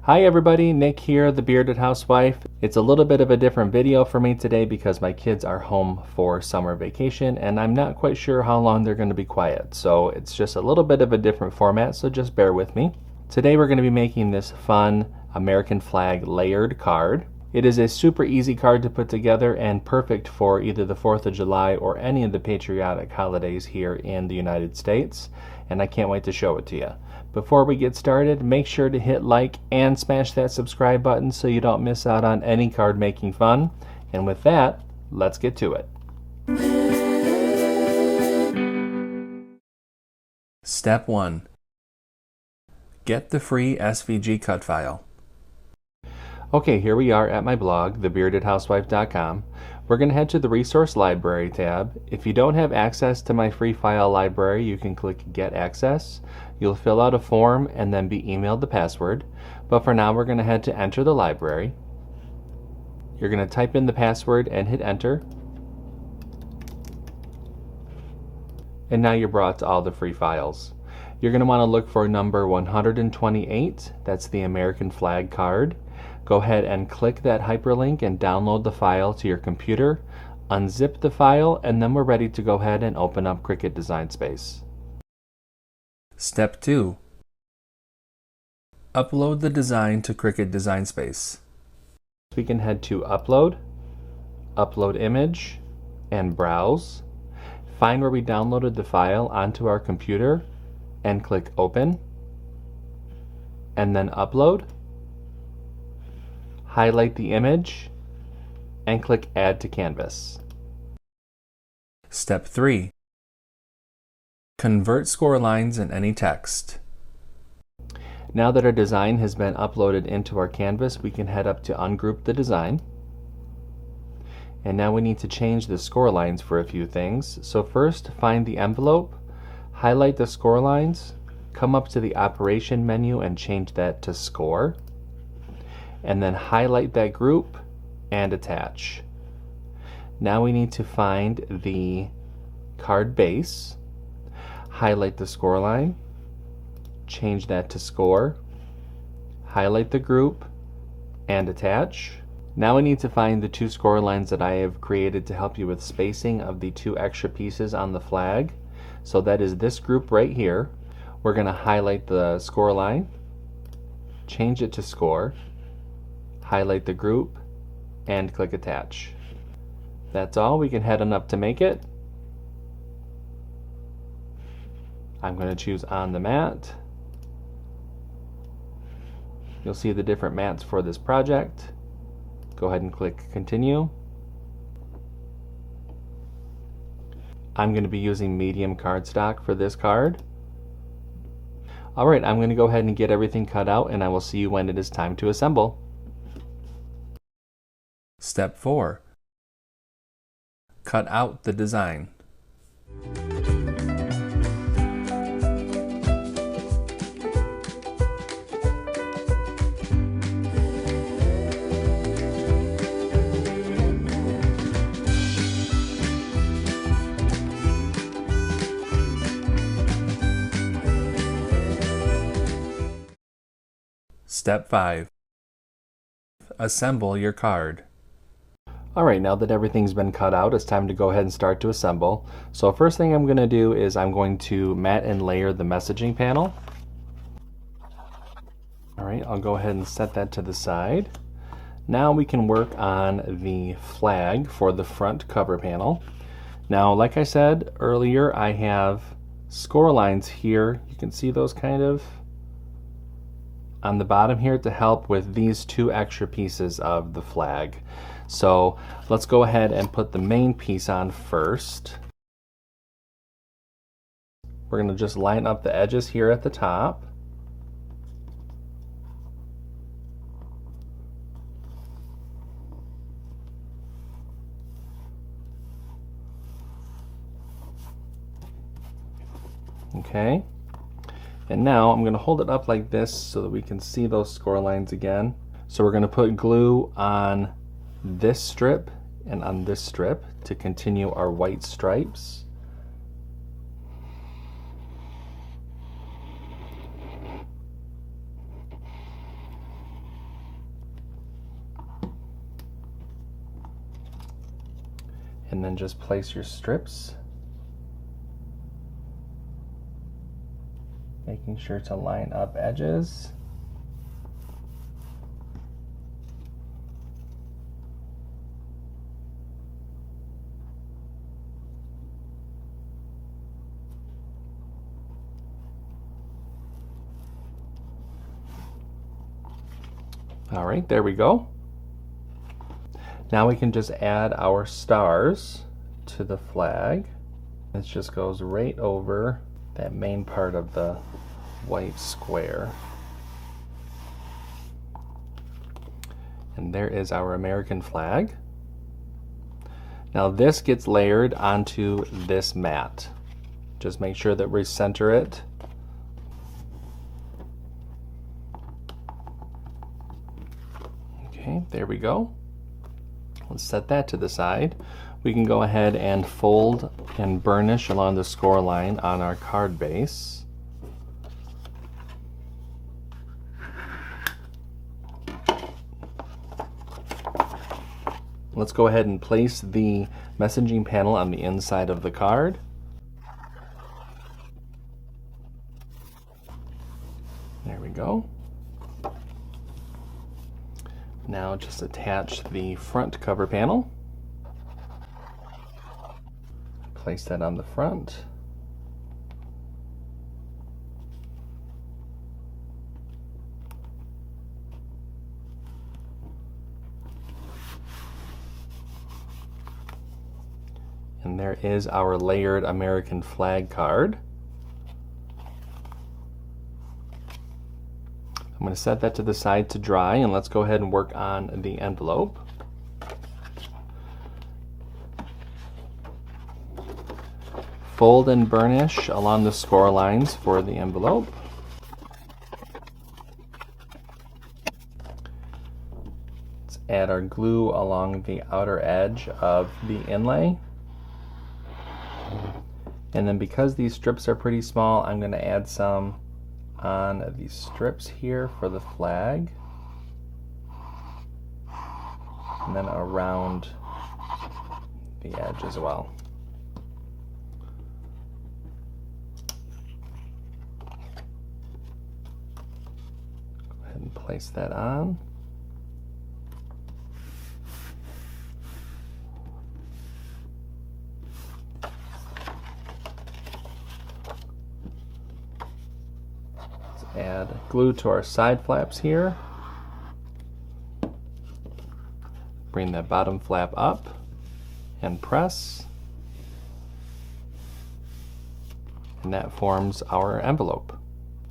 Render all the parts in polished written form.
Hi everybody, Nick here, the Bearded Housewife. It's a little bit of a different video for me today because my kids are home for summer vacation and I'm not quite sure how long they're going to be quiet. So it's just a little bit of a different format, so just bear with me. Today we're going to be making this fun American flag layered card. It is a super easy card to put together and perfect for either the 4th of July or any of the patriotic holidays here in the United States. And I can't wait to show it to you. Before we get started, make sure to hit like and smash that subscribe button so you don't miss out on any card making fun. And with that, let's get to it. Step 1. Get the free SVG cut file. Okay, here we are at my blog, thebeardedhousewife.com. We're going to head to the Resource Library tab. If you don't have access to my free file library, you can click Get Access. You'll fill out a form and then be emailed the password. But for now, we're going to head to Enter the Library. You're going to type in the password and hit Enter. And now you're brought to all the free files. You're going to want to look for number 128. That's the American flag card. Go ahead and click that hyperlink and download the file to your computer. Unzip the file, and then we're ready to go ahead and open up Cricut Design Space. Step 2. Upload the design to Cricut Design Space. We can head to Upload, Upload Image, and Browse. Find where we downloaded the file onto our computer and click Open, and then Upload. Highlight the image and click Add to Canvas. Step 3. Convert score lines in any text. Now that our design has been uploaded into our canvas, we can head up to Ungroup the design. And now we need to change the score lines for a few things. So first, find the envelope, highlight the score lines, come up to the Operation menu and change that to Score. And then highlight that group and attach. Now we need to find the card base, highlight the score line, change that to Score, highlight the group and attach. Now we need to find the two score lines that I have created to help you with spacing of the two extra pieces on the flag. So that is this group right here. We're going to highlight the score line, change it to Score, highlight the group, and click Attach. That's all. We can head on up to make it. I'm going to choose On the Mat. You'll see the different mats for this project. Go ahead and click Continue. I'm going to be using medium cardstock for this card. Alright, I'm going to go ahead and get everything cut out, and I will see you when it is time to assemble. Step 4. Cut out the design. Step 5. Assemble your card. Alright, now that everything's been cut out, it's time to go ahead and start to assemble. So first thing I'm going to do is I'm going to mat and layer the messaging panel. Alright, I'll go ahead and set that to the side. Now we can work on the flag for the front cover panel. Now, like I said earlier, I have score lines here. You can see those kind of on the bottom here to help with these two extra pieces of the flag. So let's go ahead and put the main piece on first. We're going to just line up the edges here at the top. Okay. And now I'm going to hold it up like this so that we can see those score lines again. So we're going to put glue on this strip and on this strip to continue our white stripes. and then just place your strips, making sure to line up edges. All right, there we go. Now we can just add our stars to the flag. This just goes right over that main part of the white square. And there is our American flag. Now this gets layered onto this mat. Just make sure that we center it. Okay, there we go. Let's set that to the side. We can go ahead and fold and burnish along the score line on our card base. Let's go ahead and place the messaging panel on the inside of the card. There we go. Now just attach the front cover panel. Place that on the front. And there is our layered American flag card. I'm going to set that to the side to dry, and let's go ahead and work on the envelope. Fold and burnish along the score lines for the envelope. Let's add our glue along the outer edge of the inlay. And then because these strips are pretty small, I'm going to add some on these strips here for the flag, and then around the edge as well. Go ahead and place that on. Add glue to our side flaps here. Bring that bottom flap up and press. And that forms our envelope.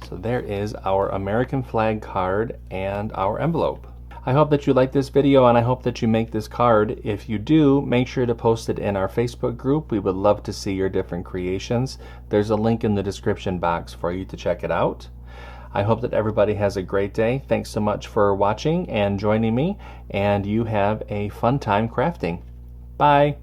So there is our American flag card and our envelope. I hope that you like this video, and I hope that you make this card. If you do, make sure to post it in our Facebook group. We would love to see your different creations. There's a link in the description box for you to check it out. I hope that everybody has a great day. Thanks so much for watching and joining me, and you have a fun time crafting. Bye.